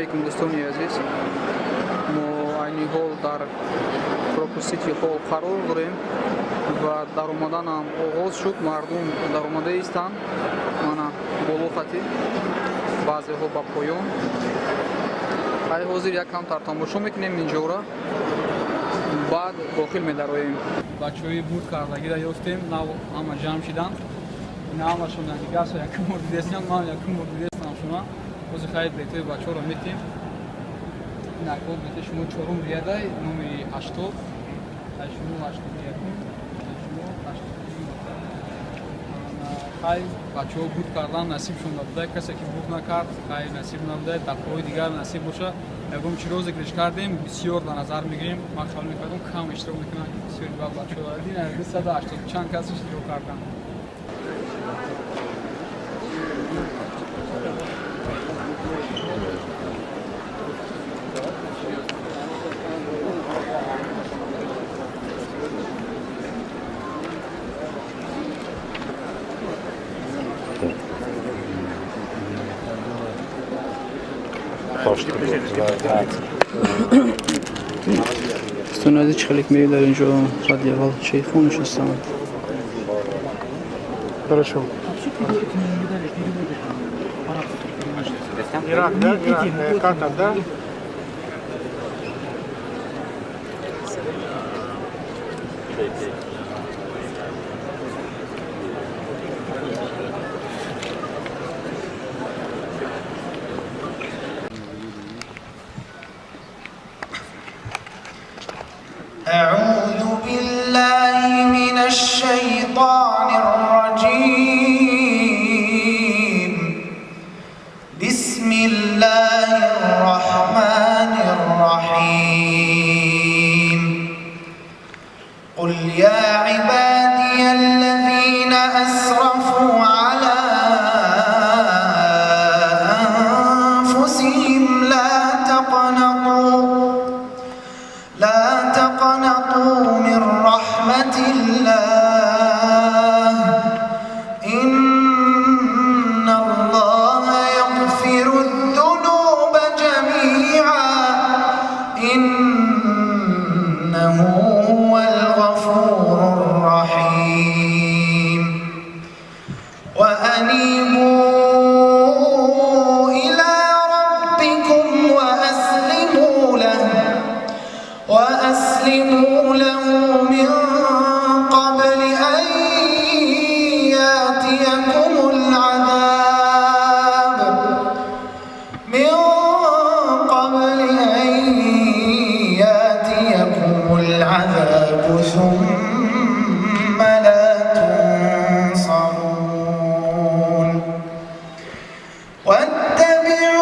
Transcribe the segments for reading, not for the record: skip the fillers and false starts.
алейкум, дӯстони азиз. Мо айни ҳол дар пропустити ҳол қарор дорем ва даромаданам оғоз шуд. Мардум даромада истанд. Мана боло хати, баъзеҳо ба поён. ай ҳозир якамтар тамошо мекунем инҷора, баъд дохил медароем. Бачаҳои буд кардагиро ёфтем, нав ҳама ҷамъ шиданд. ина ҳамашон дигар со якум бор дидестам, ман якум бор дидестам шуна. ҳозир хайр билетҳои бачаҳоро метем. ин акбор билети шумо чорум риадай, номери 80, ай шумо 81, ай шумо 82. хайр бачаҳо буд кардан насибшон набуда, касе ки буд накард хайр насиб набуда, дафъаҳои дигар насиб боша. ягон чиро зикриш кардем, бисёр дар назар мегирем. Ман хиёл мекардам кам иштирок мекунам, бисёри ба бачаҳо дина 280 чанд кас иштирок карданд. Стонады чихелик мею дар инҷо радиовал шейхон нишастанд. Хорошо. Ирак, да? Катар, да? أعوذ بالله من الشيطان الرجيم. بسم الله الرحمن الرحيم. قل يا عبادي الذين أسرفوا على أنفسهم لا تقنطوا من رحمة الله إن الله يغفر الذنوب جميعا إنه هو الغفور الرحيم. وأنيبوا إلى ربكم وأسلموا له من قبل أن يأتيكم العذاب ثم لا تنصرون.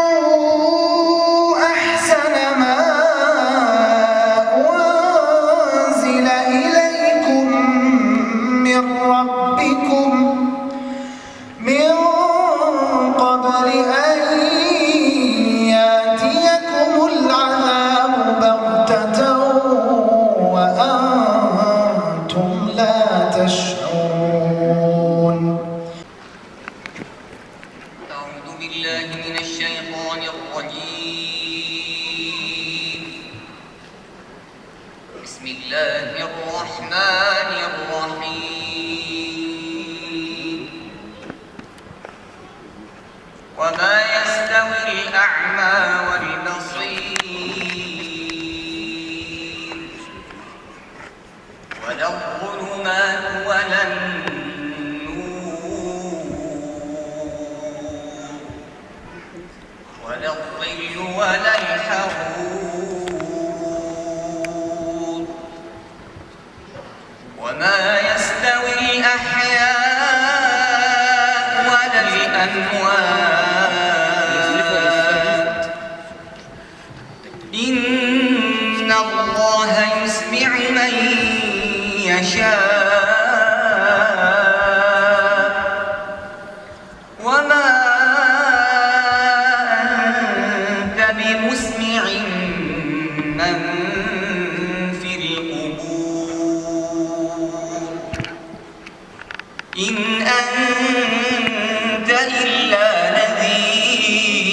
واتبعوا أحسن ما أنزل إليكم من ربكم من قبل أن يأتيكم العذاب بغتة وأنتم لا تشعرون. أعوذ بالله من الشيطان الرجيم. بسم الله الرحمن الرحيم. وما يستوي الأعمى والبصير ولا الظلمات ولا النور ولا الظل ولا الحرور وما يستوي الأحياء ولا الأموات إن الله يسمع من يشاء وما أنت بمسمع من في القبور إن أنت إلا نذير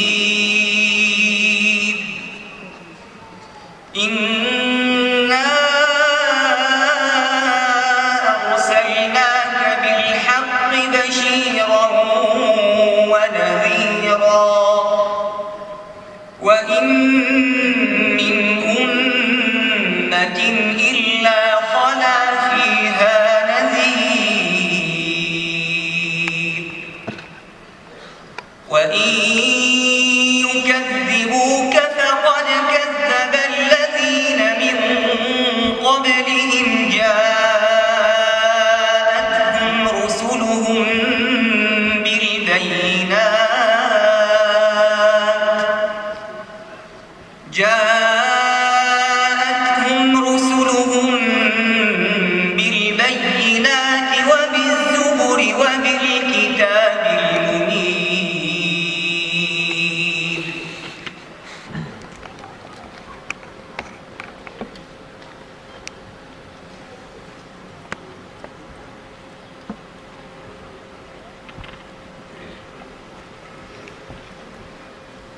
وبالكتاب المنير.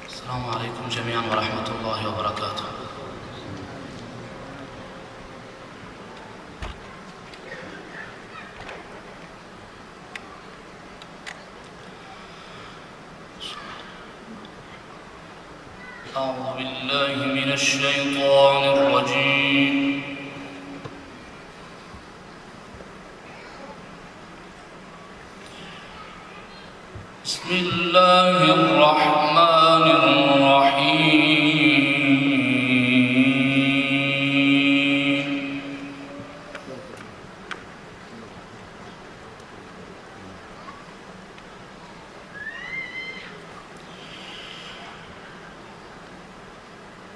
السلام عليكم جميعا ورحمة الله وبركاته. أعوذ بالله من الشيطان الرجيم. بسم الله الرحمن الرحيم.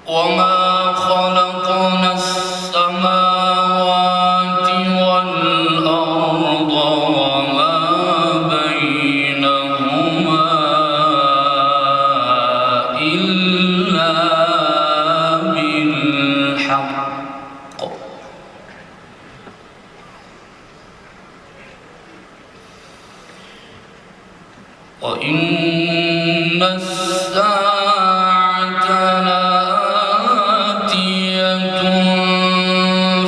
وما خلقنا السماوات والأرض وما بينهما إلا بالحق وإن الساعة لآتية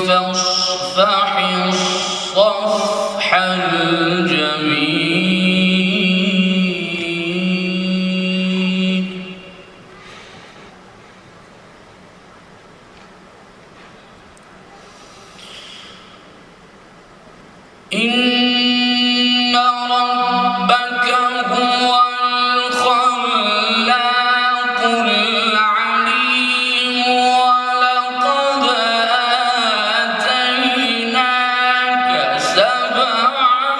فاصفح الصفح الجميل. إن ربك هو الخلاق العليم ولقد آتيناك سبعا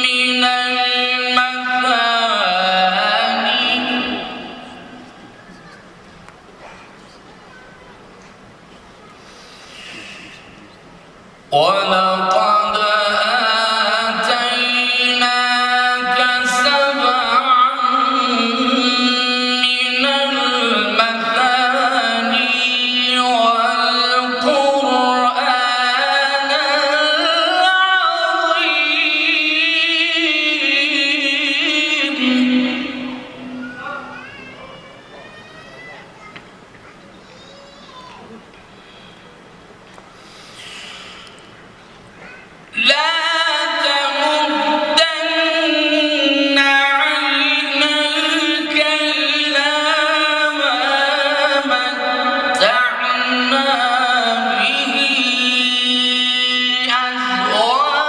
من المثاني ولقد آتيناك سبعا من المثاني والقرآن العظيم. لا تمدن عينيك إلى ما متعنا به أزواجا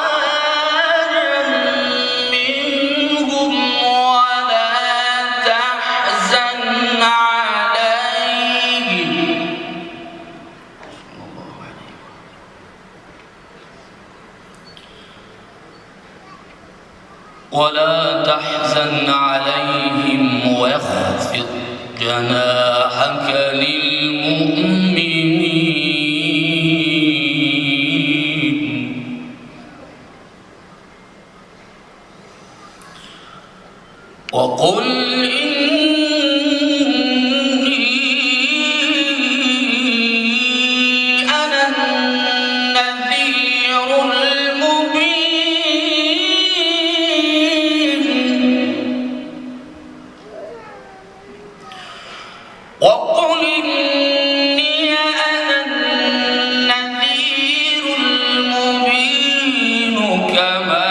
منهم ولا تحزن عليهم واخفض جناحك للمؤمنين. وقل إني أنا النذير المبين. وقل إني أنا النذير المبين كما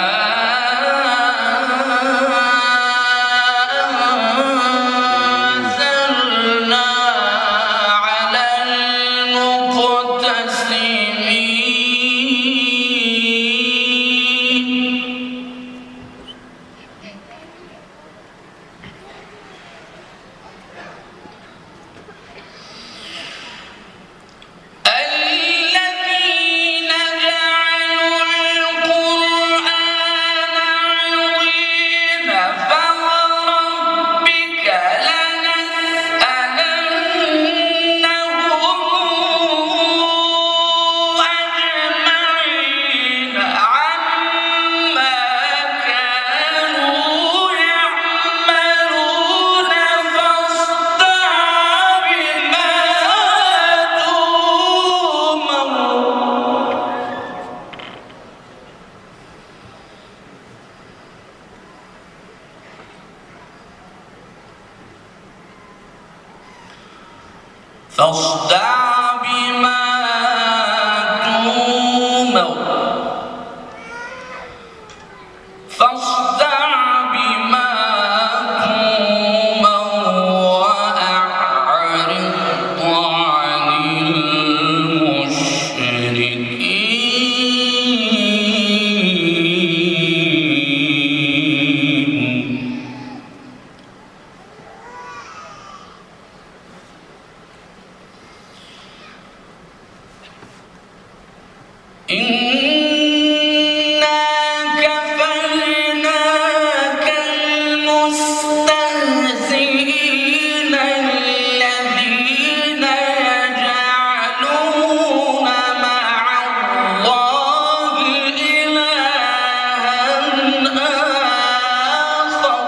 فاصدع بما تؤمر فاصدع بما تؤمر وأعرض عن المشركين. إنا كفيناك المستهزئين الذين يجعلون مع الله إلها آخر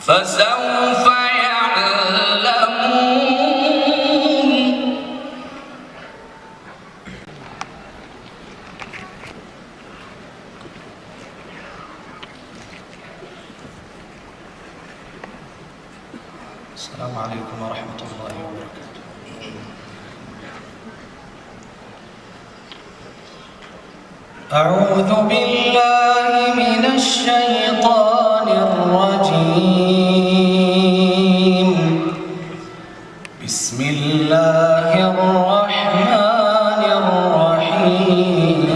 فسوف يعلمون. السلام عليكم ورحمة الله وبركاته. أعوذ بالله من الشيطان الرجيم. بسم الله الرحمن الرحيم.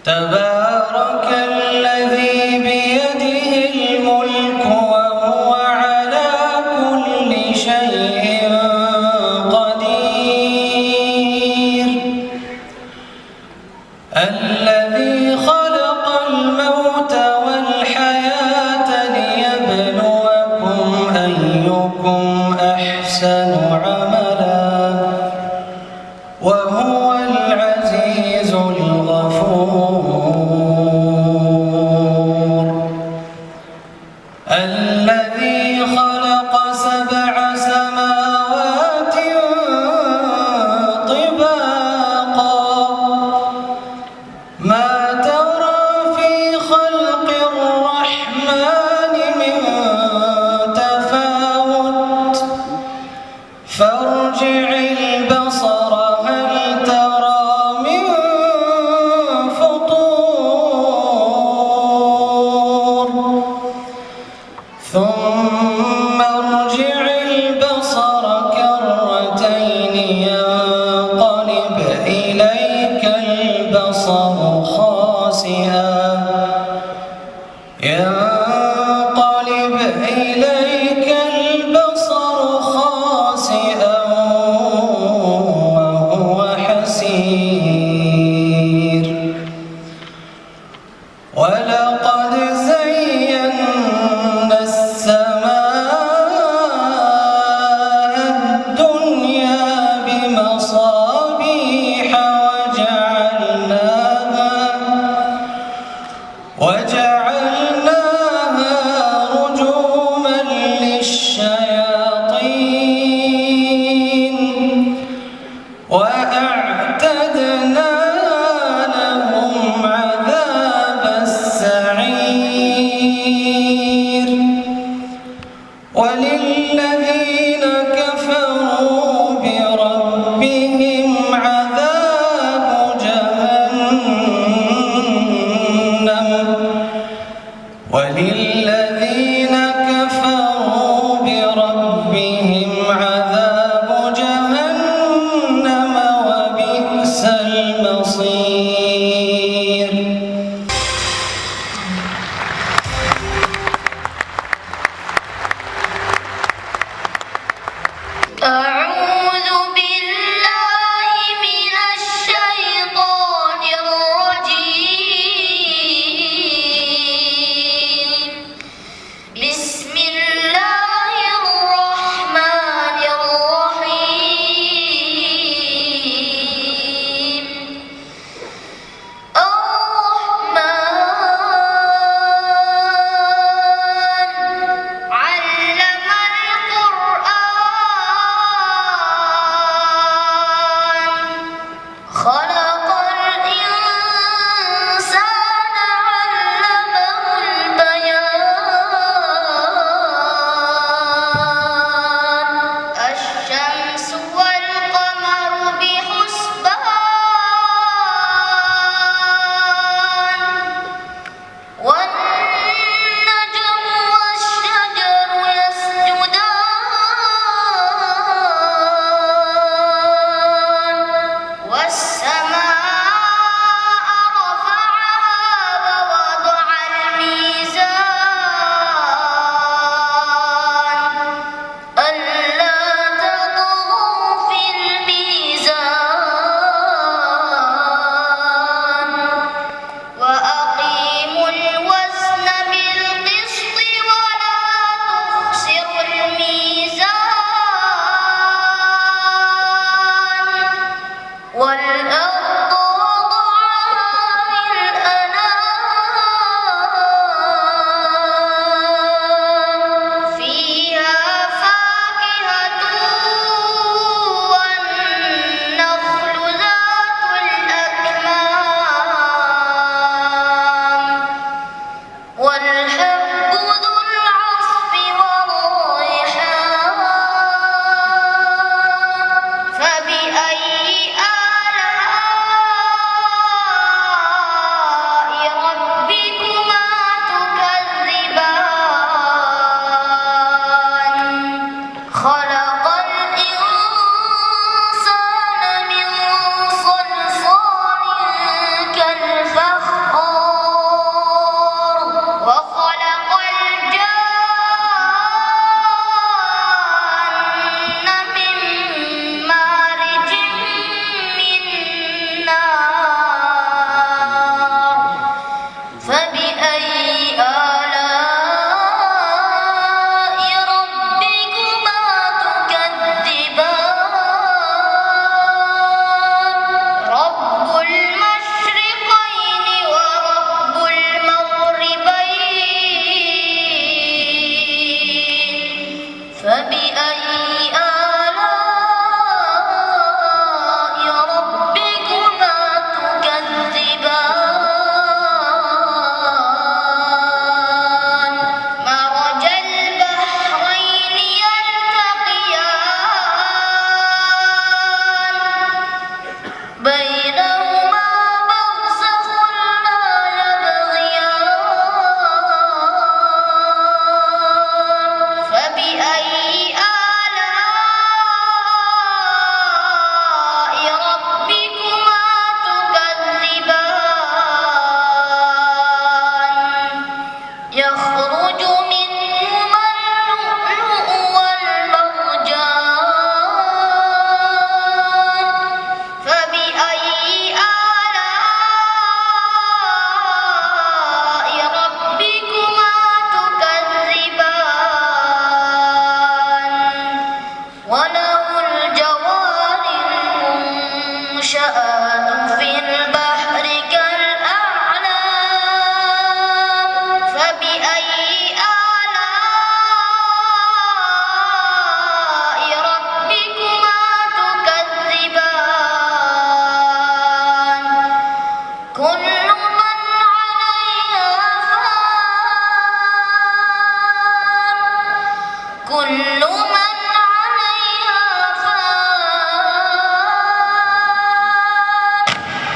تبارك الذي بيده الملك وهو على كل شيء قدير. الذي خلق الموت والحياة ليبلوكم أيكم أحسن عملا وهو العزيز الغفور. الذي خلق 7 سماوات طباقا ما ترى في خلق الرحمن من تفاوت فارجع البصر هل ترى من فطور ثم ارجع البصر كرتين ينقلب إليك البصر خاسئا وهو حسير. ولقد زينا السماء الدنيا بمصابيح وجعلناها رجوما للشياطين وأعتدنا لهم عذاب السعير. وللذين كفروا بربهم عذاب جهنم وللذين كفروا بربهم عذاب جهنم وبئس المصير. أعوذ بالله من الشيطان الرجيم. بسم الله الرحمن الرحيم. الرحمن علم القرآن وخلق الإنسان من صلصال كالفخار وخلق الجان من مارج من نار فبأي آلاء ربكما تكذبان رب المشرقين ورب المغربين فبأي آلاء ربكما تكذبان مرج البحرين يلتقيان بينهما برزخ لا يبغيان فبأي آلاء ربكما تكذبان يخرج منهما اللؤلؤ والمرجان فبأي آلاء ربكما تكذبان وله الجوار المنشآت في البحر كالأعلام فبأي آلاء ربكما تكذبان كل من عليها فان كل من عليها فان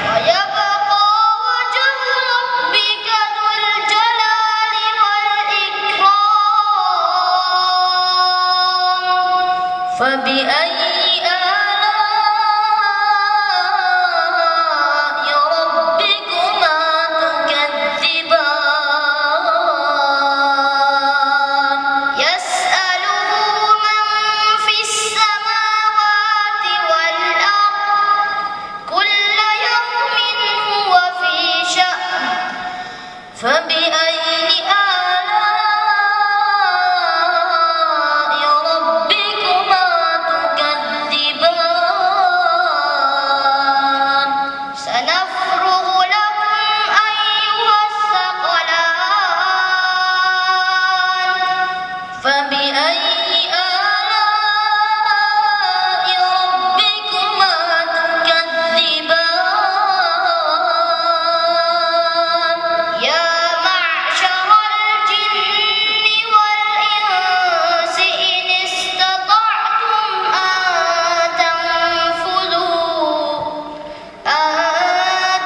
ويبقى وجه ربك ذو الجلال والإكرام فبأي آلاء ربكما تكذبان يسأله من في السماوات والأرض كل يوم هو في شأن فبأي آلاء ربكما تكذبان سنفرغ لكم أيها الثقلان فبأي آلاء ربكما تكذبان يا معشر الجن والإنس إن استطعتم أن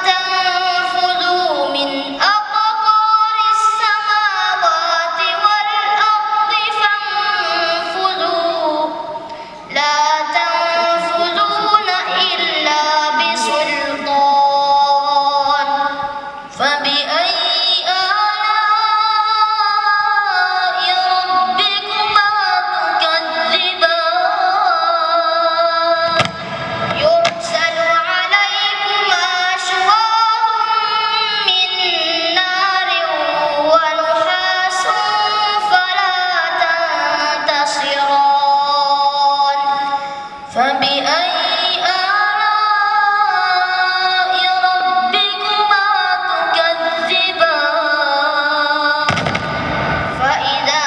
تنفذوا من أقطار السماوات والأرض فانفذوا لا تنفذون إلا بسلطان فبأي آلاء ربكما تكذبان يرسل عليكما شواظ من نار ونحاس فلا تنتصران فبأي آلاء ربكما تكذبان فإذا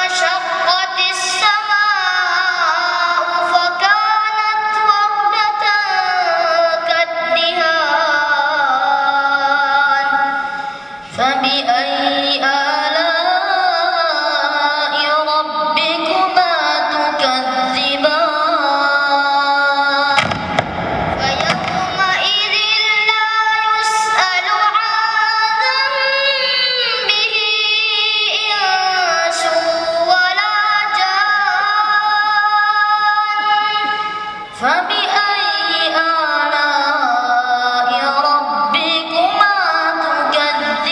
انشقت السماء فكانت وردة كالدهان فبأي آلاء ربكما تكذبان فبأي آلاء ربكما تكذبان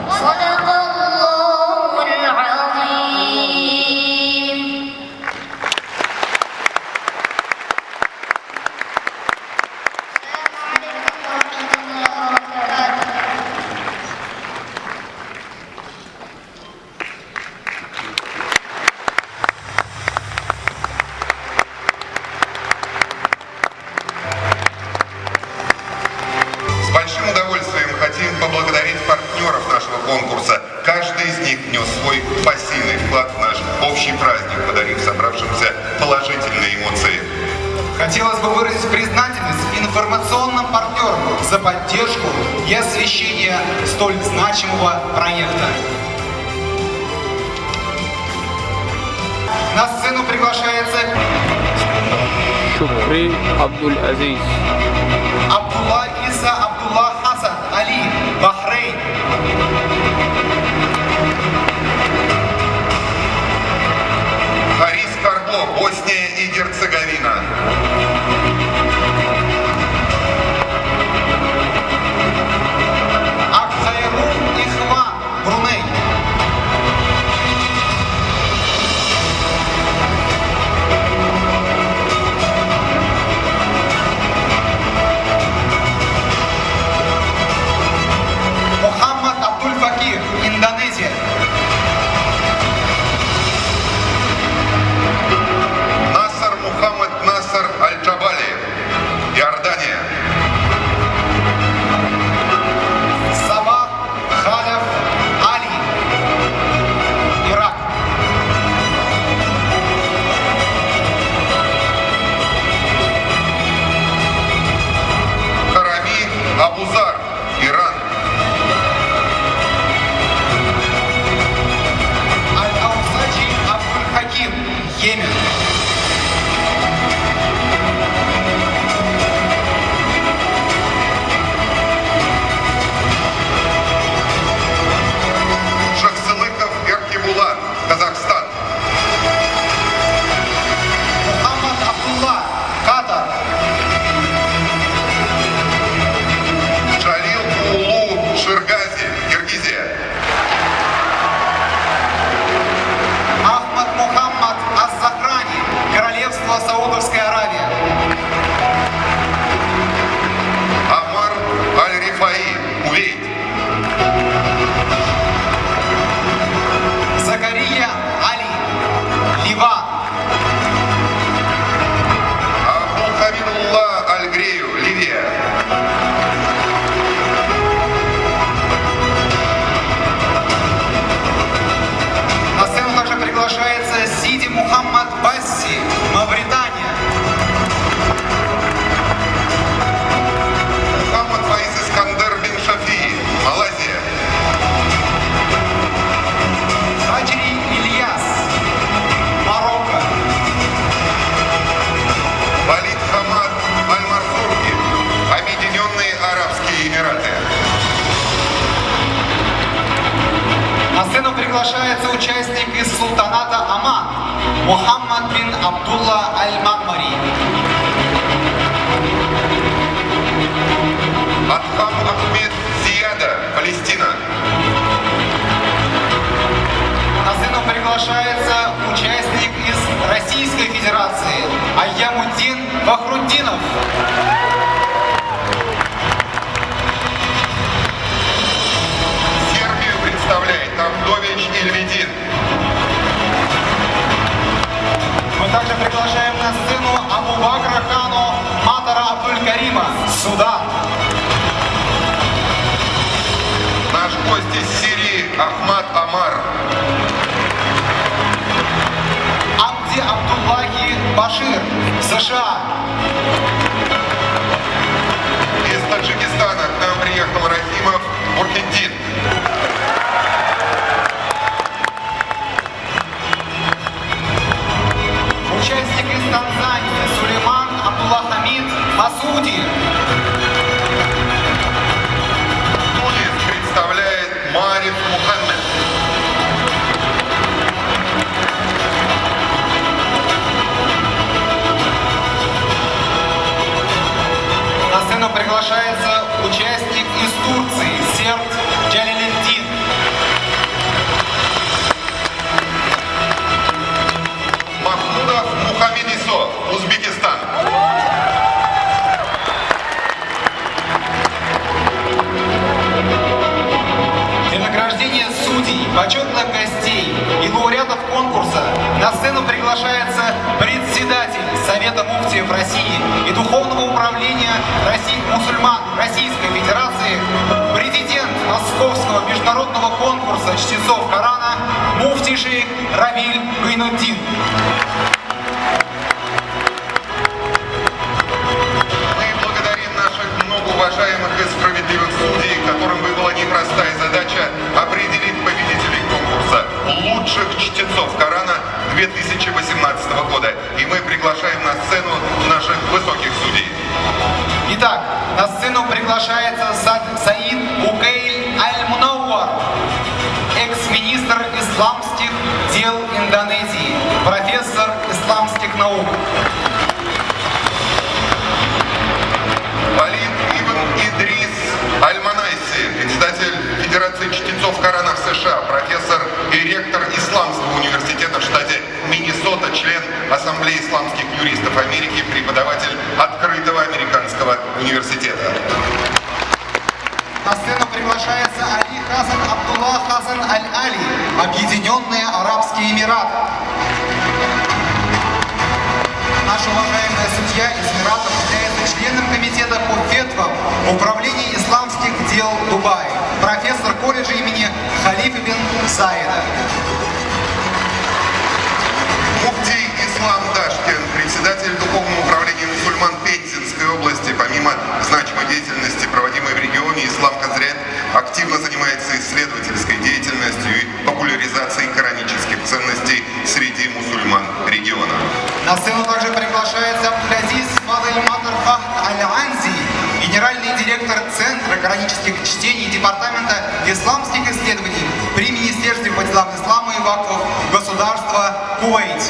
صدق الله العظيم. السلام عليكم ورحمة الله وبركاته. С большим удовольствием хотим поблагодарить партнеров нашего конкурса. Каждый из них внес свой посильный вклад в наш общий праздник, подарив собравшимся положительные эмоции. Хотелось бы выразить признательность информационным партнерам за поддержку и освещение столь значимого проекта. На сцену приглашается Шукри Абдул-Азиз. Абдулла Иса Абдулла Хасан Али, Бахрейн. Харис Карбо, Босния и Герцеговина. Акхайрун Ихва, Бруней. Мухаммад Абдуль Факир, Индонезия. Насар Мухаммад Насар Аль-Джабали, Иордания. Сабах Халев Али, Ирак. Харами Абузар, Иран. Аль-Аусачи Абдуль Хаким, Йемен. Шахсылыков Эркибулан, Казахстан. Мухаммад Абдулла, Катар. Шалил Улу Ширгази, Киргизия. Ахмад Мухаммад Ас-Захрани, Королевство Саудовская Аравия. Амар Аль-Рифаи, Кувейт. Закария Али, Ливан. Абулхамидулла Аль-Грею, Ливия. На сцену также приглашается Сиди Мухаммад Басси, Мавритания. Мухаммад Фаиз Искандер бин Шафии, Малайзия. Хаджри Ильяс, Марокко. Валид Хамад Аль-Марфурги, Объединенные Арабские Эмираты. На сцену приглашается участник из султаната Оман, Мухаммад бин Абдулла Аль-Маммари. Адхам Ахмед Зияда, Палестина. На сцену приглашается участник из Российской Федерации Айямуддин Фахруддинов. Сербию представляет Авдович Ильведин. Мы также приглашаем на сцену Абу-Бакра Хану Матара Абдуль-Карима, Судан. Наш гость из Сирии Ахмад Амар. Абди Абдуллахи Башир, США. Из Таджикистана к нам приехал Рахимов Бурхиддин. Участник из Танзании Сулейман Абдуллахамид Масуди. Тунис представляет Мариф Мухаммед. приглашается председатель Совета муфтиев России и Духовного управления мусульман Российской Федерации, президент Московского международного конкурса чтецов Корана, муфти шейх Равиль Гайнуддин. Уважаемых и справедливых судей, которым выпала непростая задача определить победителей конкурса лучших чтецов Корана 2018 года. И мы приглашаем на сцену наших высоких судей. Итак, на сцену приглашается Саид Укейль Аль-Мунауар, экс-министр исламских дел Индонезии, профессор исламских наук. Идрис Аль-Манайси, председатель Федерации чтецов Корана в США, профессор и ректор Исламского университета в штате Миннесота, член Ассамблеи исламских юристов Америки, преподаватель Открытого американского университета. На сцену приглашается Али Хасан Абдулла Хасан Аль-Али, Объединенные Арабские Эмираты. Наша уважаемая судья из Эмиратов является членом комитета по фетвам Управления исламских дел Дубая, профессор колледжа имени Халифа бин Заида. Муфтий Ислам Дашкин, председатель Духовного управления мусульман Пензенской области. Помимо значимой деятельности, проводимой в регионе, Ислам Хазрет активно занимается исследовательской деятельностью и популяризацией коранических ценностей среди мусульман региона. На сцену также приглашается Абдулязиз Фадель Матар Фахд Аль-Анзи, генеральный директор Центра коранических чтений Департамента исламских исследований при Министерстве по делам ислама и вакфов государства Кувейт.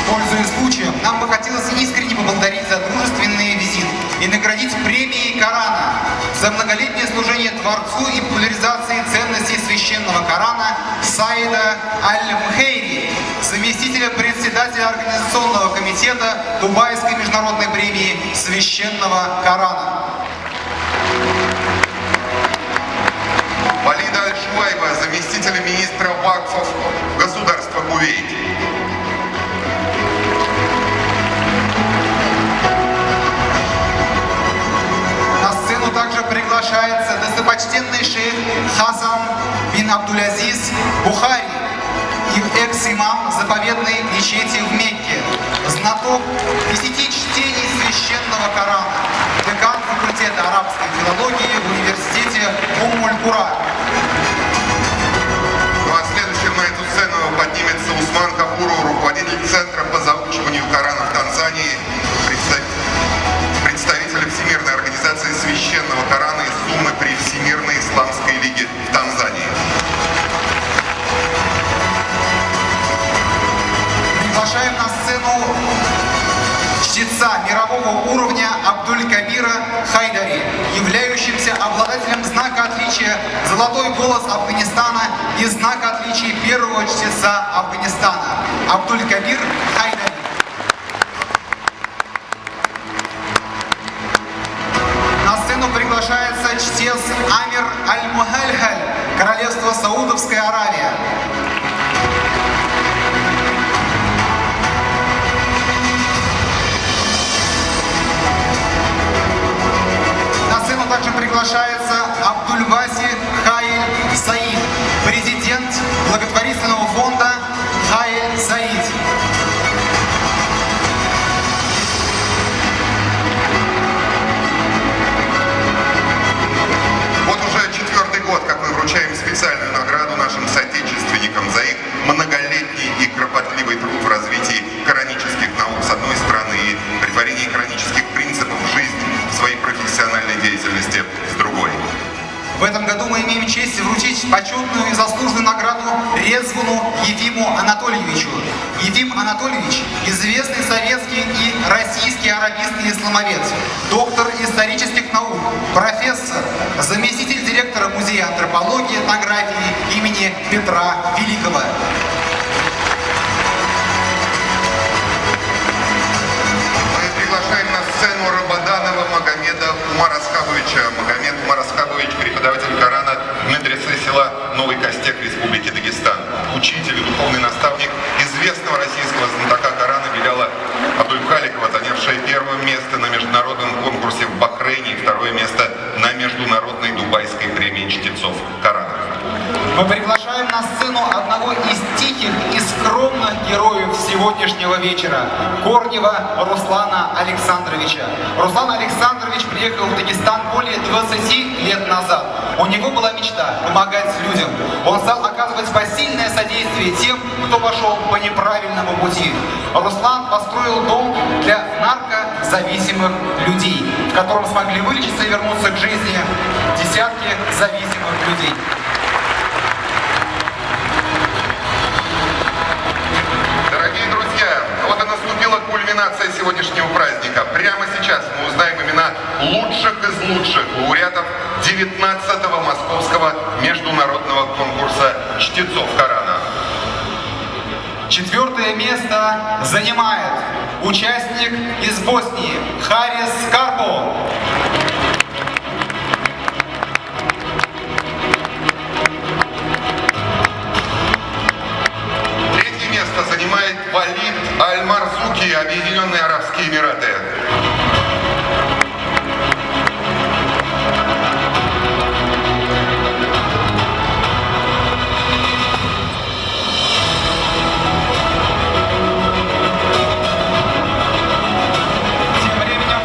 Пользуясь случаем, нам бы хотелось искренне поблагодарить за дружественный визит и наградить премией Корана за многолетнее служение Творцу и популяризации ценностей священного Корана Саида Аль-Мхейри, заместителя председателя Организационного комитета Дубайской международной премии священного Корана. Валида Аль-Шуайба, заместителя министра вакфов государства Кувейт. Также приглашается достопочтенный шейх Хасан бин Абдулязиз Бухари, экс-имам заповедной мечети в Мекке, знаток 10 чтений священного Корана, декан факультета арабской филологии в университете Уммуль-Кура. Ну а следующим на эту сцену поднимется Усман Капуру, руководитель Центра по заучиванию Корана в Танзании, представитель Всемирной организации священного Корана и Суммы при Всемирной исламской лиге в Танзании. Приглашаем на сцену чтеца мирового уровня Абдуль-Кабира Хайдари, являющимся обладателем знака отличия «Золотой голос Афганистана» и знака отличия первого чтеца Афганистана Абдуль-Кабир Хайдари. Приглашается чтец Амир Аль-Мухальхаль, Королевство Саудовская Аравия. На сцену также приглашается Абдуль-Васи Хаиль Саид, президент благотворительного фонда Хаиль Саид. Как мы вручаем специальную награду нашим соотечественникам за их многолетний и кропотливый труд в развитии коранических наук с одной стороны и претворении коранических принципов в жизнь в своей профессиональной деятельности с другой. В этом году мы имеем честь вручить почетную и заслуженную награду Резвану Ефиму Анатольевичу. Ефим Анатольевич – известный советский и российский арабист и исламовед, доктор исторических наук, профессор, заместитель директора Музея антропологии и этнографии имени Петра Великого. Мы приглашаем на сцену Рабаданова Магомеда Умар Асхабовича. Магомед Умар Асхабович, преподаватель Корана в медресе чтецов Корана. Мы приглашаем на сцену одного из тихих и скромных героев сегодняшнего вечера, Корнева Руслана Александровича. Руслан Александрович приехал в Дагестан более 20 лет назад. У него была мечта помогать людям. Он стал оказывать посильное содействие тем, кто пошел по неправильному пути. Руслан построил дом для наркозависимых людей, в котором смогли вылечиться и вернуться к жизни десятки зависимых людей. Дорогие друзья, вот и наступила кульминация сегодняшнего праздника. Прямо сейчас мы узнаем имена лучших из лучших лауреатов 19-го Московского международного конкурса чтецов Корана. 4-е место занимает участник из Боснии Харис Карпо. 3-е место занимает Валид Аль-Марзуки, Объединенные Арабские Эмираты.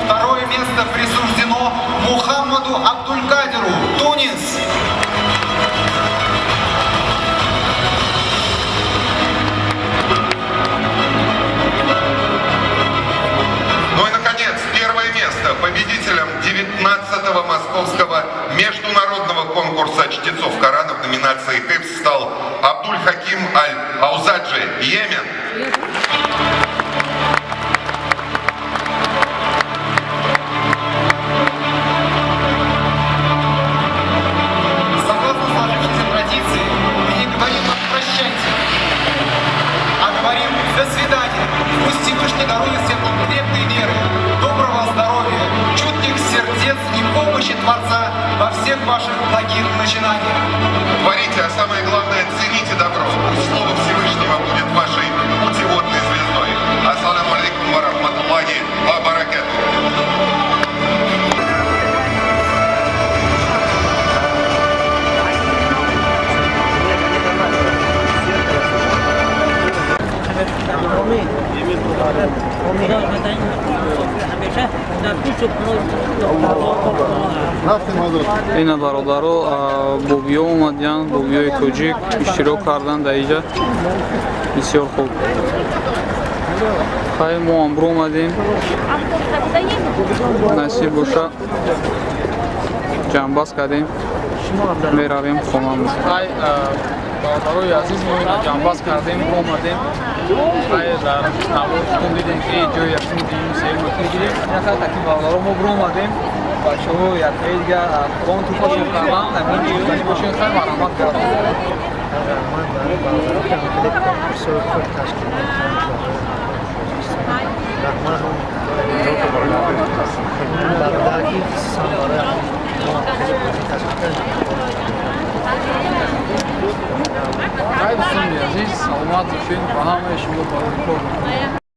2-е место присуждено Мухаммаду Абдулькадиру, Тунис. 1-е место победителем 19-го Московского международного конкурса чтецов Корана в номинации «Хифз» стал Абдуль-Хаким Аль-Аузаджи, Йемен. Согласно сложившейся традиции, мы не говорим «прощайте», а говорим «до свидания». Пусть Всевышний дарует всем нам крепкой веры, доброго здоровья, чутких сердец и помощи Творца во всех ваших благих начинаниях. Творите, а самое главное, цените добро. Пусть слово Всевышнего будет вашей путеводной звездой. Ассаламу алейкум ва рахматуллахи ва баракатуху. این برادرها بوبیا اومدن، بوبیای کوچیک اشتراک کردن در اینجا. بسیار خوب. خیلی ما امرو اومدیم نصیب باشه جنباز کردیم میرویم خونمون. برادرای عزیز ما اینو جنباز کردیم اومدیم. خیلی در نوار دیدیم که جای یکم دیدیم سیر میگیریم. یه تاکی برادرها ما برو اومدیم. بچه‌ها یک دیگه قرآن تو پاشون کردن همین دیگه باشین خیلی مرحمت کردن. خیلی دوستان عزیز سلامت باشین و همه شما با